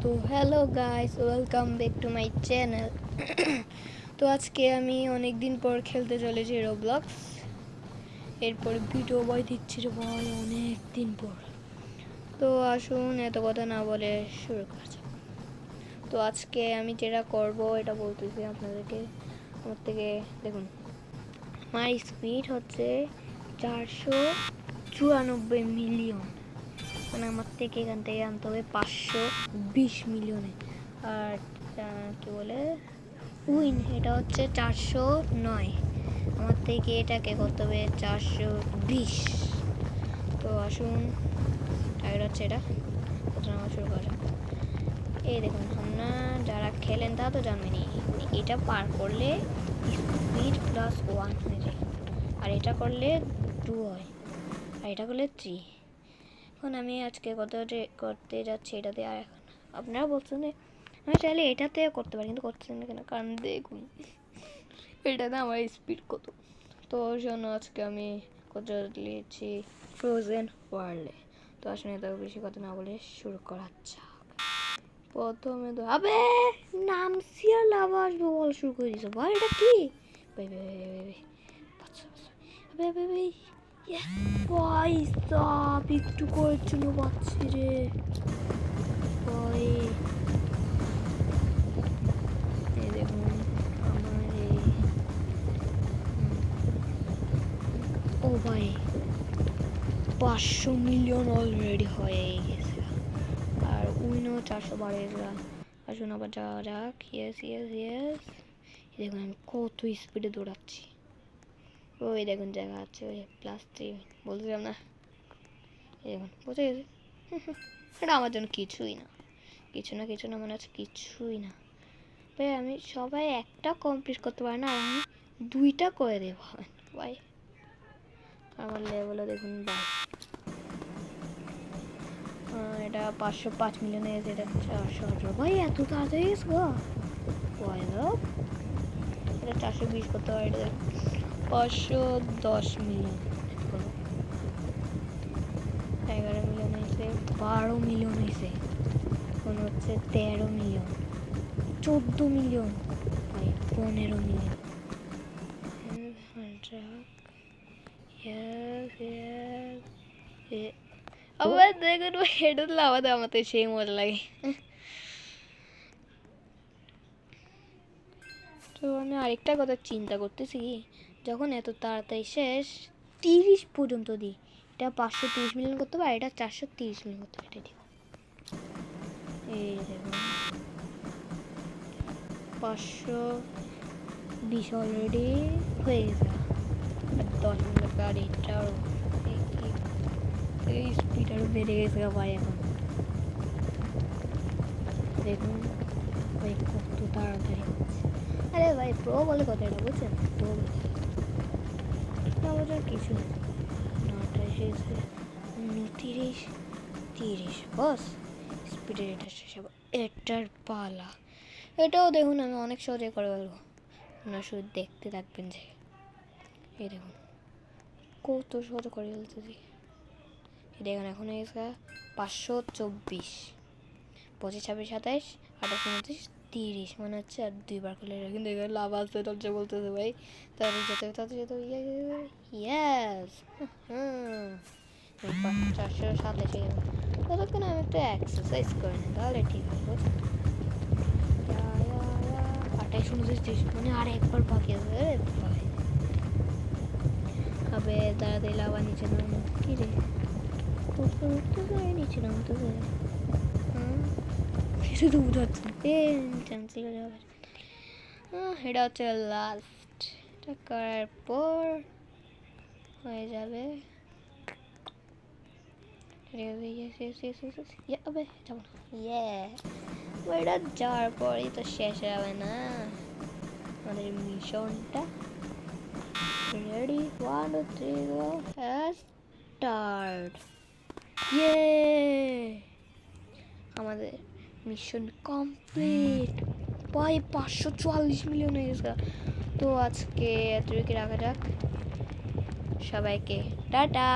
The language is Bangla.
তো hello guys, welcome back to my channel. তো আজকে আমি অনেক দিন পর খেলতে চলেছি রোবলক্স। এরপর ভিডিও বয় দিচ্ছি রে ভাই, অনেক দিন পর। তো আসুন এত কথা না বলে শুরু করা যাক। তো আজকে আমি যেটা করব এটা বলতেছি আপনাদেরকে। আমার থেকে দেখুন, আমার স্পিড হচ্ছে 494 মিলিয়ন। মানে আমার থেকে এখান থেকে আনতে হবে 520 মিলিয়নে। আর কি বলে উইন, এটা হচ্ছে 409। আমার থেকে এটাকে করতে হবে 420। তো আসুন, টাইগার হচ্ছে এটা। প্রথমে আমার শুরু করা যাক। এই দেখুন, আমরা যারা খেলেন তা তো জানবেনই, এটা পার করলে স্পিড +1 হয়ে যায়, আর এটা করলে 2 হয়, আর এটা করলে 3। এখন আমি আজকে করতে যাচ্ছি এটাতে। আর এখন আপনারা বলছেন যে আমি চাইলে এটাতে করতে পারি, কিন্তু করতেছেন না কেন? কারণ দেখুন এটাতে আমার স্পিড কত। তো ওর জন্য আজকে আমি করতে নিয়েছি ফ্রোজেন ওয়ার্ল্ডে। তো আসলে এত বেশি কথা না বলে শুরু করা যাক। প্রথমে তো আবে নাম সিয়ার লাভা আসবে বল শুরু করে দিয়েছে ভাই। এটা কি ভাই ভাই ভাই ভাই ভাই আচ্ছা আবে আবে ভাই ভাই সাপ একটু করার জন্য পাচ্ছি রে ভাই। এই দেখুন আমার ও ভাই 500 মিলিয়ন অলরেডি হয়ে গেছে, আর উইনও 412। আসুন আবার যাওয়া যাক। Yes yes yes. দেখুন আমি কত স্পিডে দৌড়াচ্ছি। ওই দেখুন জায়গা আছে, ওই +3 বলছিলাম না। দেখুন বুঝে গেছে। এটা আমার জন্য কিছুই না, কিছু না মনে হচ্ছে কিছুই না ভাই। আমি সবাই একটা কমপ্লিট করতে পারে না, আর আমি 2টা করে দেব ভাই। আমার লেভেলও দেখুন ভাই, এটা 505 মিলিয়ন এসে, এটা 418 ভাই। এত তাড়াতাড়ি গেছে গো ভাই। এটা 420 করতে পারে, এটা 510 মিলিয়ন। 11 মিলিয়ন হয়েছে, 12 মিলিয়ন হয়েছে, এখন হচ্ছে 13 মিলিয়ন, 14 মিলিয়ন ভাই, 15 মিলিয়ন। আবার দেখুন এটা লাভাতে আমাদের সেই মজা লাগে। তো আমি আরেকটা কথা চিন্তা করতেছি, যখন এত তাড়াতাড়ি শেষ 30 পর্যন্ত দিই, এটা 530 মিলিয়ন করতে হবে, আর এটা 430 মিলিয়ন করতে হবে। এটা ঠিক এই দেখুন 520 অলরেডি হয়ে গেছে, আর 10 মিলিয়ন, আর এটাও এই স্পিড আরও বেড়ে গেছে ভাই। এখন দেখুন ভাই কত তাড়াতাড়ি হচ্ছে। আরে ভাই প্রো বলে কথা, এটা বুঝছেন? প্রো বলে আমাদের কিছু নেই। 30 বস স্পিডের এটা শেষ হবে। এটার পালা, এটাও দেখুন আমি অনেক সহজে করে ফেলবো। আপনারা শুধু দেখতে থাকবেন যে এই দেখুন কত সহজে করে ফেলতেছি। দেখুন এখন হয়ে গেছে 524, 25, 26, 27, 28, 29, 30। মনে হচ্ছে আর 2বার করলে, কিন্তু এখানে লাভ আসতে হচ্ছে বলতেছে ভাই। তাহলে যেতে ইয়েস। হুম 427 ততক্ষণ আমি একটু এক্সারসাইজ করে নিই, তাহলে ঠিক আছে। 28, 29, 30, মানে আর একবার বাকি আছে ভাই। হবে তাড়াতাড়ি লাভা নিচে নাম কি রে, উঠতে যায় নিচে নামতে যায়। শুধু উঠাচ্ছে ক্যান্সেল হয়ে যাবে। এটা হচ্ছে লাস্ট, এটা করার পর হয়ে যাবে। এটা যাওয়ার পরই তো শেষ হবে না আমাদের মিশনটা। Ready 1 2 3 go start. ইয়ে আমাদের মিশন কমপ্লিট ভাই। 544 মিলিয়ন হয়ে গেছে। তো আজকে এতটুকু রাখা যাক, সবাইকে টাটা।